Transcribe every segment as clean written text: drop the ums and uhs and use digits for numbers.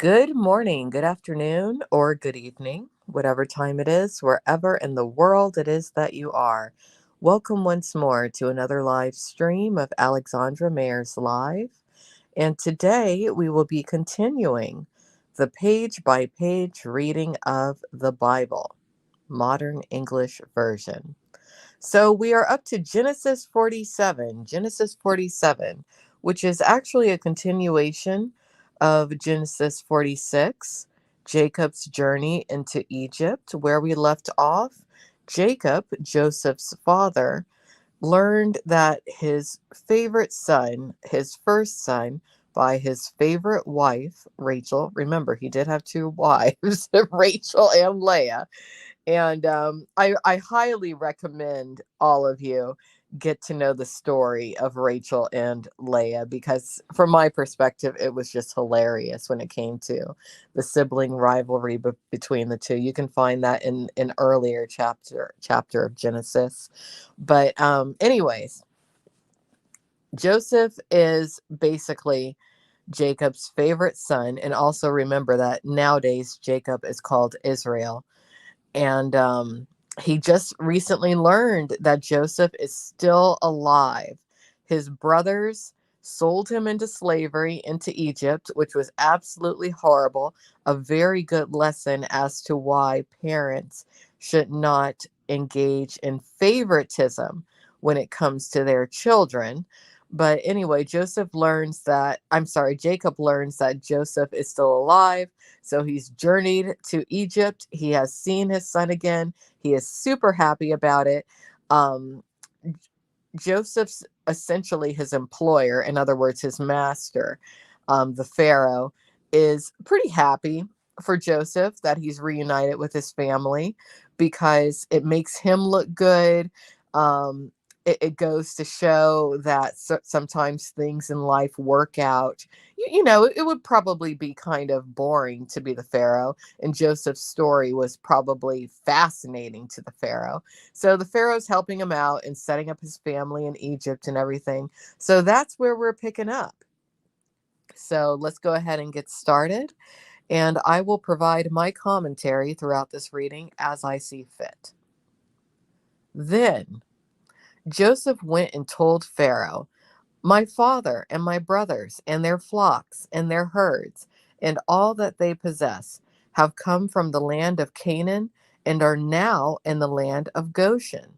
Good morning, good afternoon, or good evening, whatever time it is, wherever in the world it is that you are. Welcome once more to another live stream of Alexandra Mayer's Live. And today we will be continuing the page by page reading of the Bible, Modern English Version. So we are up to Genesis 47, which is actually a continuation of Genesis 46, Jacob's journey into Egypt, where we left off. Jacob, Joseph's father, learned that his favorite son, his first son, by his favorite wife, Rachel. Remember, he did have two wives, Rachel and Leah. And I highly recommend all of you get to know the story of Rachel and Leah because, from my perspective, it was just hilarious when it came to the sibling rivalry between the two. You can find that in an earlier chapter of Genesis. But anyways, Joseph is basically Jacob's favorite son, and also remember that nowadays Jacob is called Israel. And he just recently learned that Joseph is still alive. His brothers sold him into slavery into Egypt, which was absolutely horrible. A very good lesson as to why parents should not engage in favoritism when it comes to their children. But anyway, Jacob learns that Joseph is still alive. So he's journeyed to Egypt. He has seen his son again. He is super happy about it. Um, Joseph's essentially his employer, in other words, his master, the Pharaoh, is pretty happy for Joseph that he's reunited with his family because it makes him look good. It goes to show that sometimes things in life work out. It would probably be kind of boring to be the Pharaoh, and Joseph's story was probably fascinating to the Pharaoh. So the Pharaoh's helping him out and setting up his family in Egypt and everything. So that's where we're picking up. So let's go ahead and get started. And I will provide my commentary throughout this reading as I see fit. Then Joseph went and told Pharaoh, "My father and my brothers and their flocks and their herds and all that they possess have come from the land of Canaan and are now in the land of Goshen."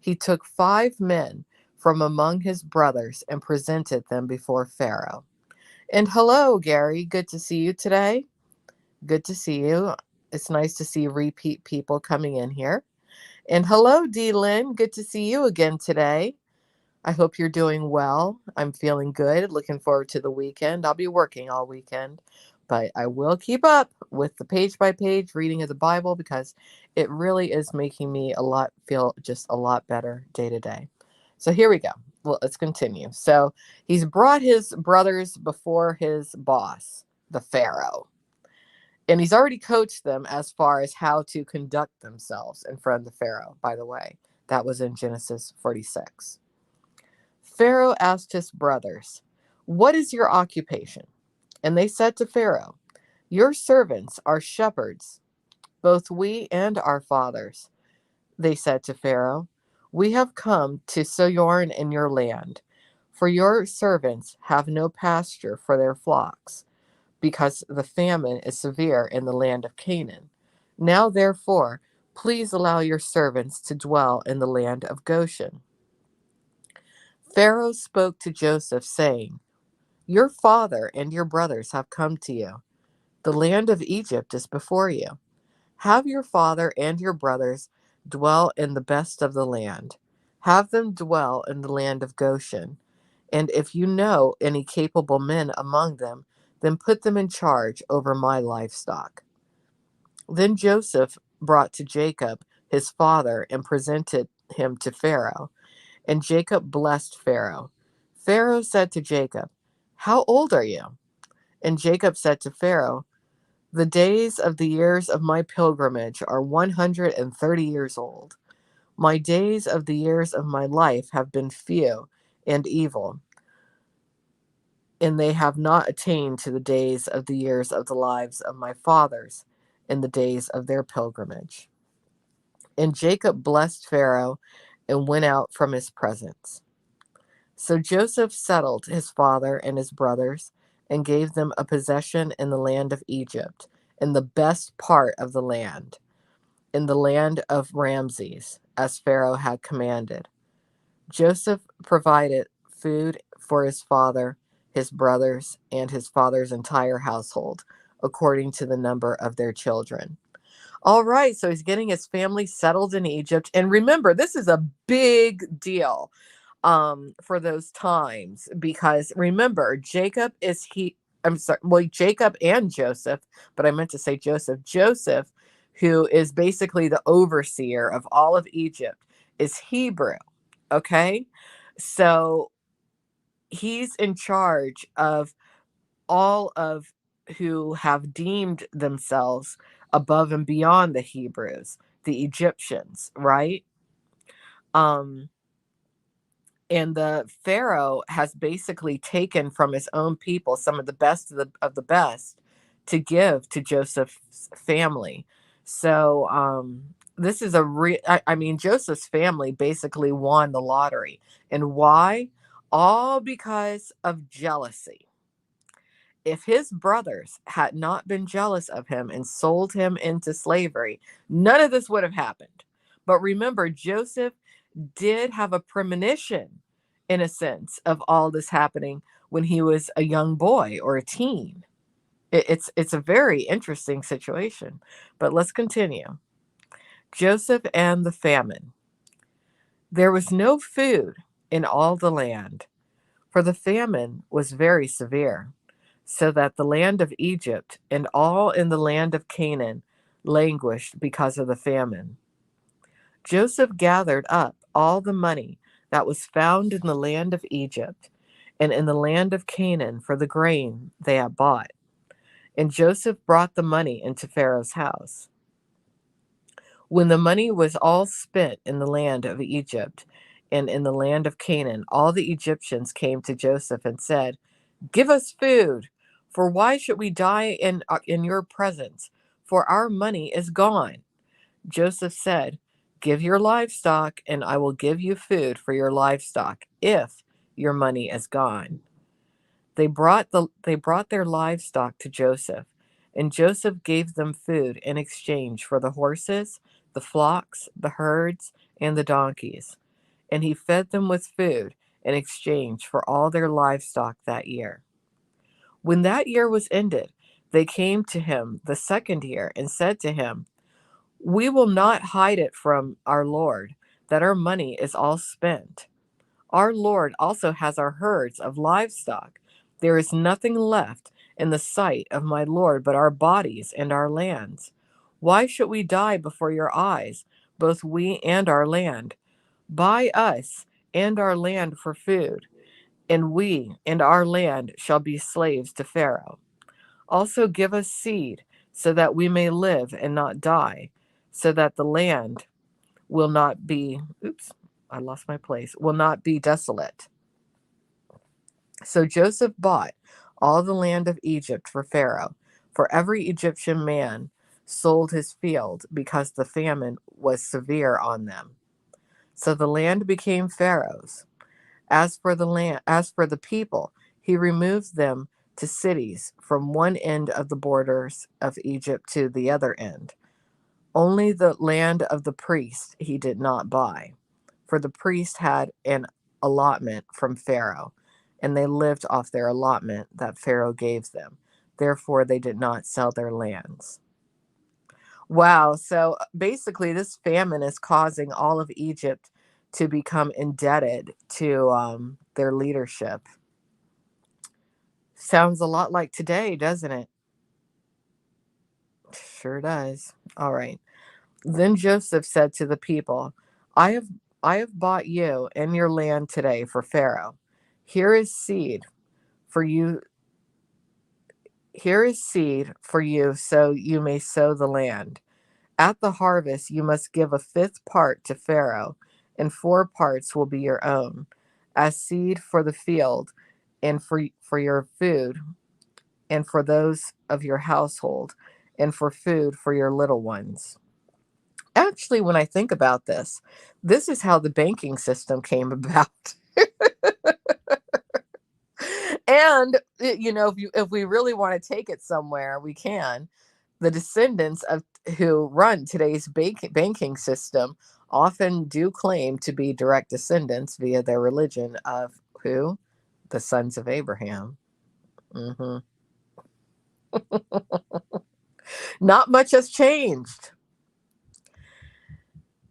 He took 5 men from among his brothers and presented them before Pharaoh. And hello, Gary. Good to see you today. Good to see you. It's nice to see repeat people coming in here. And hello, D. Lynn. Good to see you again today. I hope you're doing well. I'm feeling good. Looking forward to the weekend. I'll be working all weekend, but I will keep up with the page by page reading of the Bible because it really is making me feel just a lot better day to day. So here we go. Well, let's continue. So he's brought his brothers before his boss, the Pharaoh. And he's already coached them as far as how to conduct themselves in front of the Pharaoh, by the way. That was in Genesis 46. Pharaoh asked his brothers, "What is your occupation?" And they said to Pharaoh, "Your servants are shepherds, both we and our fathers." They said to Pharaoh, "We have come to sojourn in your land, for your servants have no pasture for their flocks, because the famine is severe in the land of Canaan. Now, therefore, please allow your servants to dwell in the land of Goshen." Pharaoh spoke to Joseph, saying, "Your father and your brothers have come to you. The land of Egypt is before you. Have your father and your brothers dwell in the best of the land. Have them dwell in the land of Goshen. And if you know any capable men among them, then put them in charge over my livestock." Then Joseph brought to Jacob his father and presented him to Pharaoh. And Jacob blessed Pharaoh. Pharaoh said to Jacob, "How old are you?" And Jacob said to Pharaoh, "The days of the years of my pilgrimage are 130 years old. My days of the years of my life have been few and evil. and they have not attained to the days of the years of the lives of my fathers in the days of their pilgrimage. And Jacob blessed Pharaoh and went out from his presence. So Joseph settled his father and his brothers and gave them a possession in the land of Egypt, in the best part of the land, in the land of Ramses, as Pharaoh had commanded. Joseph provided food for his father, his brothers, and his father's entire household, according to the number of their children. All right, so he's getting his family settled in Egypt. And remember, this is a big deal for those times, because remember, I'm sorry, well, Jacob and Joseph, but I meant to say Joseph, who is basically the overseer of all of Egypt, is Hebrew. Okay, so he's in charge of all of who have deemed themselves above and beyond the Hebrews, the Egyptians, right? Um, and the Pharaoh has basically taken from his own people some of the best of the best to give to Joseph's family. So this is I mean, Joseph's family basically won the lottery. And why? All because of jealousy. If his brothers had not been jealous of him and sold him into slavery, none of this would have happened. But remember, Joseph did have a premonition, in a sense, of all this happening when he was a young boy or a teen. It's a very interesting situation. But let's continue. Joseph and the famine. There was no food in all the land, for the famine was very severe, so that the land of Egypt and all in the land of Canaan languished because of the famine. Joseph gathered up all the money that was found in the land of Egypt and in the land of Canaan for the grain they had bought. And Joseph brought the money into Pharaoh's house. When the money was all spent in the land of Egypt and in the land of Canaan, all the Egyptians came to Joseph and said, "Give us food, for why should we die in your presence? For our money is gone." Joseph said, "Give your livestock, and I will give you food for your livestock if your money is gone." They brought their livestock to Joseph, and Joseph gave them food in exchange for the horses, the flocks, the herds, and the donkeys, and he fed them with food in exchange for all their livestock that year. When that year was ended, they came to him the second year and said to him, "We will not hide it from our Lord that our money is all spent. Our Lord also has our herds of livestock. There is nothing left in the sight of my Lord but our bodies and our lands. Why should we die before your eyes, both we and our land? Buy us and our land for food, and we and our land shall be slaves to Pharaoh. Also give us seed, so that we may live and not die, so that the land will not be, oops, I lost my place, will not be desolate." So Joseph bought all the land of Egypt for Pharaoh, for every Egyptian man sold his field because the famine was severe on them. So the land became Pharaoh's. As for the people, he removed them to cities from one end of the borders of Egypt to the other end. Only the land of the priest he did not buy, for the priest had an allotment from Pharaoh, and they lived off their allotment that Pharaoh gave them. Therefore, they did not sell their lands. Wow. So basically, this famine is causing all of Egypt to become indebted to their leadership. Sounds a lot like today, doesn't it? Sure does. All right. Then Joseph said to the people, I have I have bought you and your land today for Pharaoh. Here is seed for you. Here is seed for you so you may sow the land. At the harvest you must give a fifth part to Pharaoh, and four parts will be your own, as seed for the field and for your food, and for those of your household, and for food for your little ones. Actually, when I think about this, this is how the banking system came about. And if we really want to take it somewhere, we can. The descendants of who run today's banking system often do claim to be direct descendants via their religion of who? The sons of Abraham. Hmm. Not much has changed.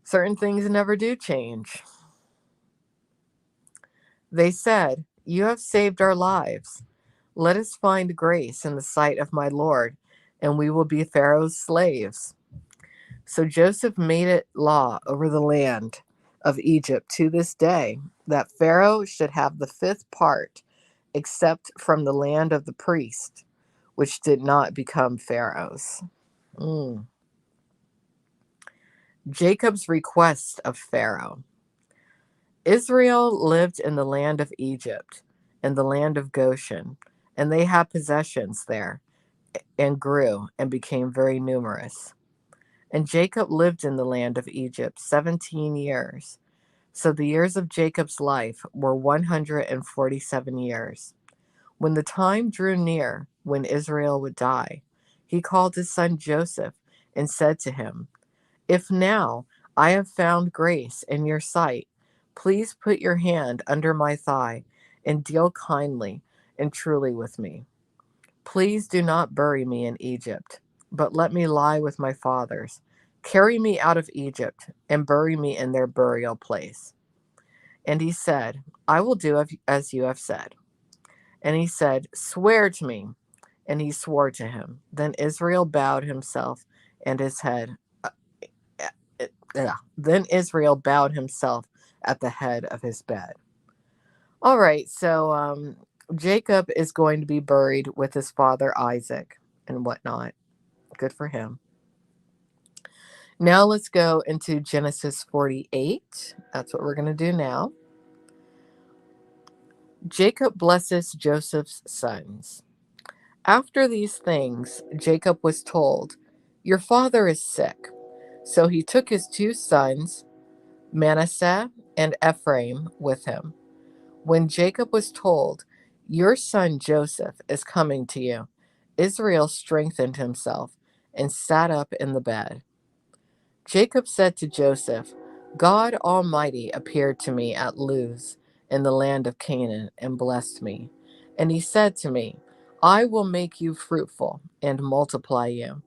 Certain things never do change. They said, "You have saved our lives. Let us find grace in the sight of my Lord, and we will be Pharaoh's slaves." So Joseph made it law over the land of Egypt to this day that Pharaoh should have the fifth part, except from the land of the priest, which did not become Pharaoh's. Mm. Jacob's request of Pharaoh. Israel lived in the land of Egypt, in the land of Goshen, and they had possessions there, and grew and became very numerous. And Jacob lived in the land of Egypt 17 years. So the years of Jacob's life were 147 years. When the time drew near when Israel would die, he called his son Joseph and said to him, "If now I have found grace in your sight, please put your hand under my thigh and deal kindly and truly with me. Please do not bury me in Egypt, but let me lie with my fathers. Carry me out of Egypt and bury me in their burial place." And he said, "I will do as you have said." And he said, "Swear to me." And he swore to him. Then Israel bowed himself and his head. Then Israel bowed himself at the head of his bed. All right, so Jacob is going to be buried with his father Isaac and whatnot. Good for him. Now let's go into Genesis 48. That's what we're going to do now. Jacob blesses Joseph's sons. After these things, Jacob was told, "Your father is sick." So he took his two sons, Manasseh and Ephraim, with him. When Jacob was told, "Your son Joseph is coming to you," Israel strengthened himself and sat up in the bed. Jacob said to Joseph, "God Almighty appeared to me at Luz in the land of Canaan and blessed me. And he said to me, 'I will make you fruitful and multiply you,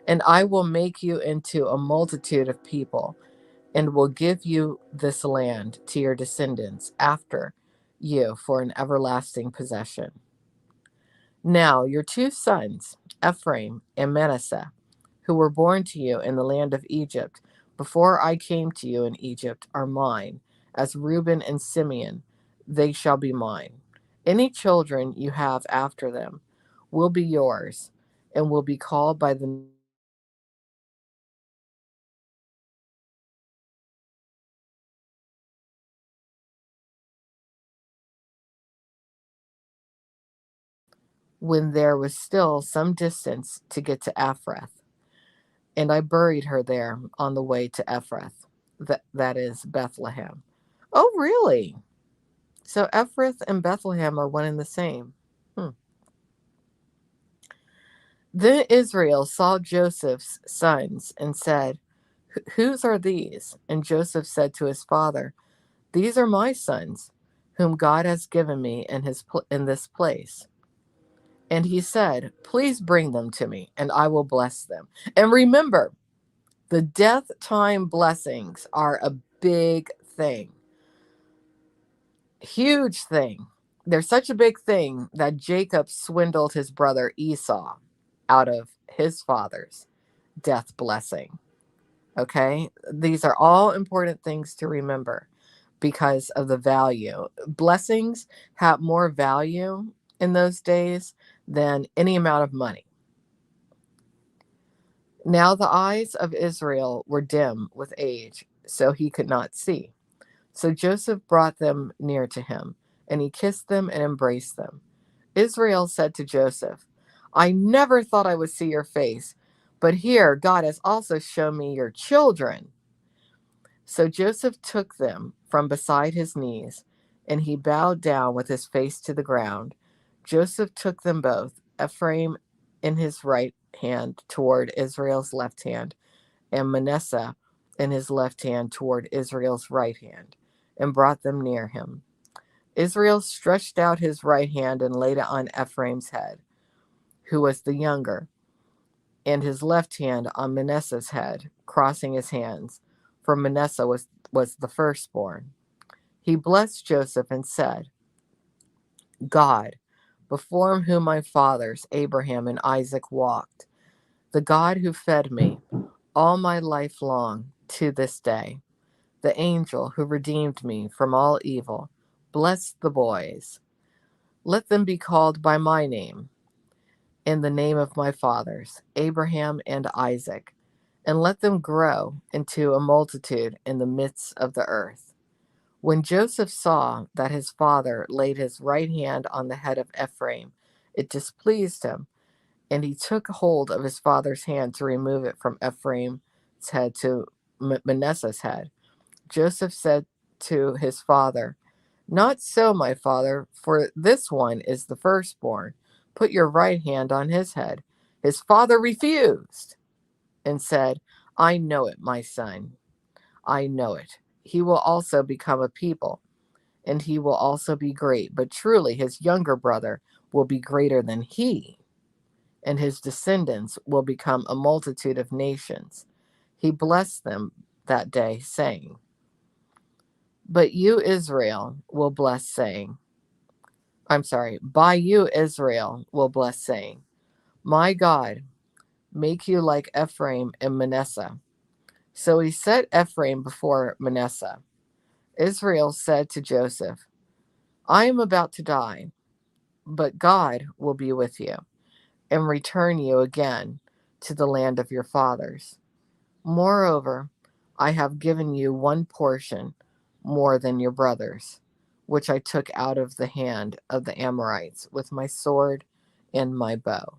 and I will make you into a multitude of people, and will give you this land to your descendants after you for an everlasting possession.' Now your two sons, Ephraim and Manasseh, who were born to you in the land of Egypt, before I came to you in Egypt, are mine, as Reuben and Simeon, they shall be mine. Any children you have after them will be yours, and will be called by the when there was still some distance to get to Ephrath. And I buried her there on the way to Ephrath, that is Bethlehem. Oh, really? So Ephrath and Bethlehem are one and the same. Hmm. Then Israel saw Joseph's sons and said, "Whose are these?" And Joseph said to his father, "These are my sons, whom God has given me in this place." And he said, "Please bring them to me, and I will bless them." And remember, the death time blessings are a big thing, huge thing. They're such a big thing that Jacob swindled his brother Esau out of his father's death blessing. Okay? These are all important things to remember because of the value. Blessings have more value in those days than any amount of money. Now the eyes of Israel were dim with age, so he could not see. So Joseph brought them near to him and he kissed them and embraced them. Israel said to Joseph, I never thought I would see your face, but here God has also shown me your children. So Joseph took them from beside his knees, and he bowed down with his face to the ground. Joseph took them both, Ephraim in his right hand toward Israel's left hand, and Manasseh in his left hand toward Israel's right hand, and brought them near him. Israel stretched out his right hand and laid it on Ephraim's head, who was the younger, and his left hand on Manasseh's head, crossing his hands, for Manasseh was the firstborn. He blessed Joseph and said, God, before whom my fathers, Abraham and Isaac, walked, the God who fed me all my life long to this day, the angel who redeemed me from all evil, bless the boys. Let them be called by my name, in the name of my fathers, Abraham and Isaac, and let them grow into a multitude in the midst of the earth. When Joseph saw that his father laid his right hand on the head of Ephraim, it displeased him, and he took hold of his father's hand to remove it from Ephraim's head to Manasseh's head. Joseph said to his father, Not so, my father, for this one is the firstborn. Put your right hand on his head. His father refused and said, I know it, my son. I know it. He will also become a people, and he will also be great. But truly, his younger brother will be greater than he, and his descendants will become a multitude of nations. He blessed them that day, saying, But you, Israel, will bless, saying, by you, Israel will bless, saying, My God, make you like Ephraim and Manasseh. So he set Ephraim before Manasseh. Israel said to Joseph, I am about to die, but God will be with you and return you again to the land of your fathers. Moreover, I have given you one portion more than your brothers, which I took out of the hand of the Amorites with my sword and my bow.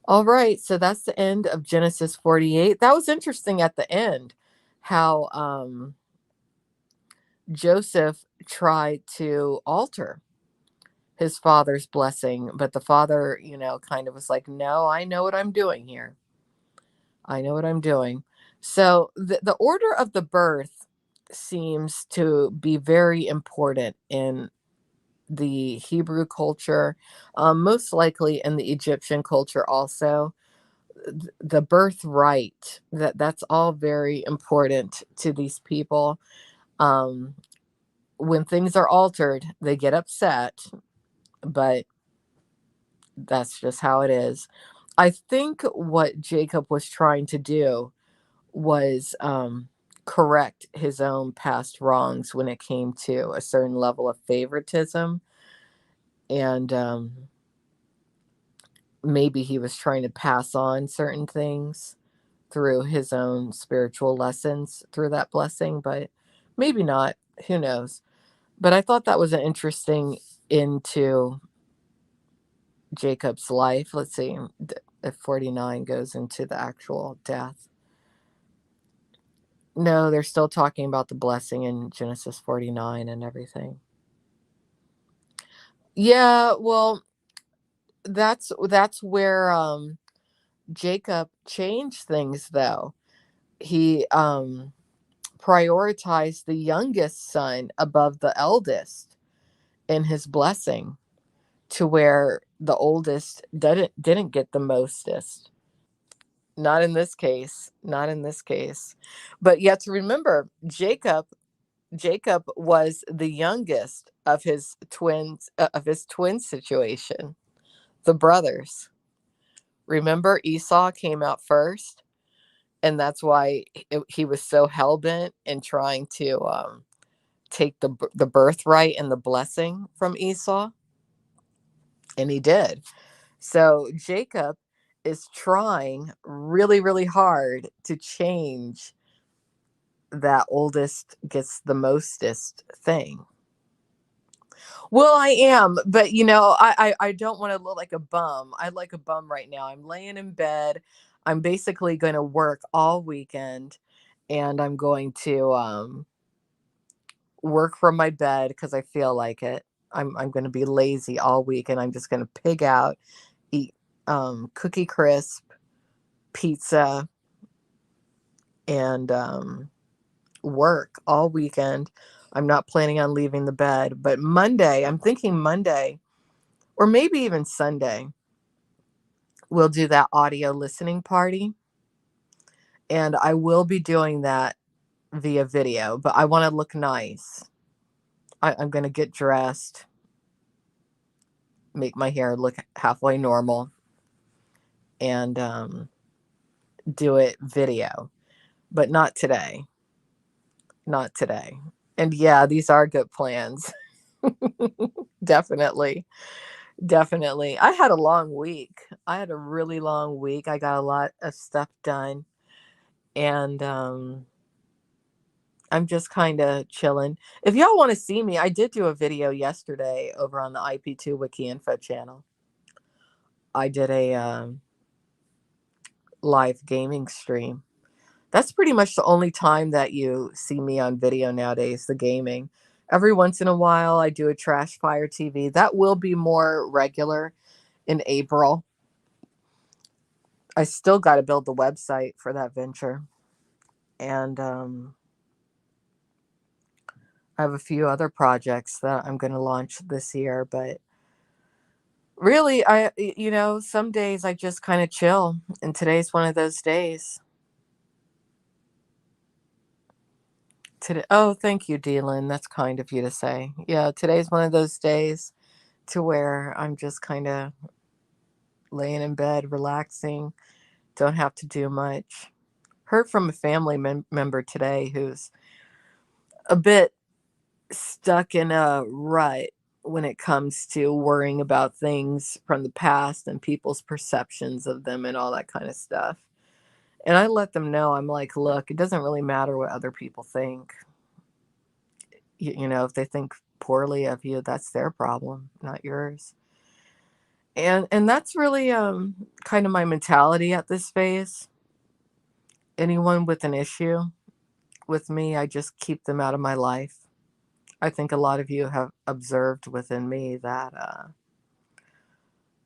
All right, so that's the end of Genesis 48. That was interesting at the end, how Joseph tried to alter his father's blessing, but the father, kind of was like, no, I know what I'm doing here. I know what I'm doing. So the order of the birth seems to be very important in the Hebrew culture, most likely in the Egyptian culture also. The birthright, that's all very important to these people. Um, when things are altered, they get upset, but that's just how it is. I think what Jacob was trying to do was correct his own past wrongs when it came to a certain level of favoritism. And maybe he was trying to pass on certain things through his own spiritual lessons through that blessing, but maybe not. Who knows? But I thought that was an interesting into Jacob's life. Let's see if 49 goes into the actual death. No, they're still talking about the blessing in Genesis 49 and everything. Yeah, well, that's where Jacob changed things though. He prioritized the youngest son above the eldest in his blessing, to where the oldest didn't get the mostest. Not in this case. Not in this case. But you have to remember, Jacob was the youngest of his twin situation, the brothers. Remember, Esau came out first, and that's why he was so hell bent in trying to take the birthright and the blessing from Esau, and he did. So Jacob is trying really, really hard to change that oldest gets the mostest thing. Well, I am, but I don't want to look like a bum. I like a bum right now. I'm laying in bed. I'm basically going to work all weekend, and I'm going to work from my bed because I feel like it. I'm going to be lazy all week, and I'm just going to pig out, eat cookie crisp, pizza, and work all weekend. I'm not planning on leaving the bed, but Monday, I'm thinking Monday or maybe even Sunday, we'll do that audio listening party. And I will be doing that via video, but I want to look nice. I'm going to get dressed, make my hair look halfway normal, and do it video, but not today. Not today. And yeah, these are good plans. Definitely. Definitely. I had a long week. I had a really long week. I got a lot of stuff done. And I'm just kind of chilling. If y'all want to see me, I did do a video yesterday over on the IP2 Wiki Info channel. I did a live gaming stream. That's pretty much the only time that you see me on video nowadays, the gaming. Every once in a while, I do a Trash Fire TV. That will be more regular in April. I still got to build the website for that venture. And I have a few other projects that I'm going to launch this year. But really, some days I just kind of chill. And today's one of those days. Today, oh, thank you, Dealin. That's kind of you to say. Yeah, today's one of those days to where I'm just kind of laying in bed, relaxing, don't have to do much. Heard from a family member today who's a bit stuck in a rut when it comes to worrying about things from the past and people's perceptions of them and all that kind of stuff. And I let them know, I'm like, look, it doesn't really matter what other people think. If they think poorly of you, that's their problem, not yours. And that's really kind of my mentality at this phase. Anyone with an issue with me, I just keep them out of my life. I think a lot of you have observed within me that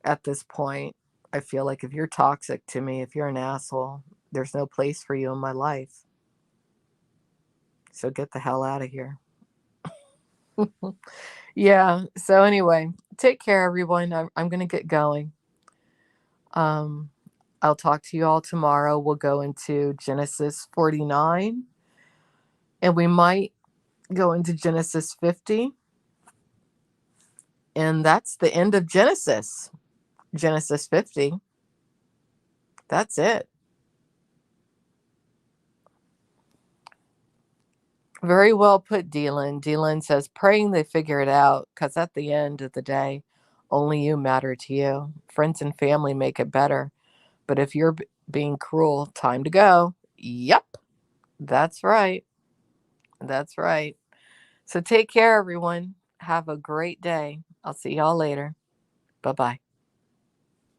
at this point, I feel like if you're toxic to me, if you're an asshole, there's no place for you in my life. So get the hell out of here. Yeah. So anyway, take care, everyone. I'm going to get going. Um, I'll talk to you all tomorrow. We'll go into Genesis 49, and we might go into Genesis 50. And that's the end of Genesis. Genesis 50. That's it. Very well put, Dealin. Dealin says, praying they figure it out, because at the end of the day, only you matter to you. Friends and family make it better. But if you're being cruel, time to go. Yep. That's right. That's right. So take care, everyone. Have a great day. I'll see y'all later. Bye bye.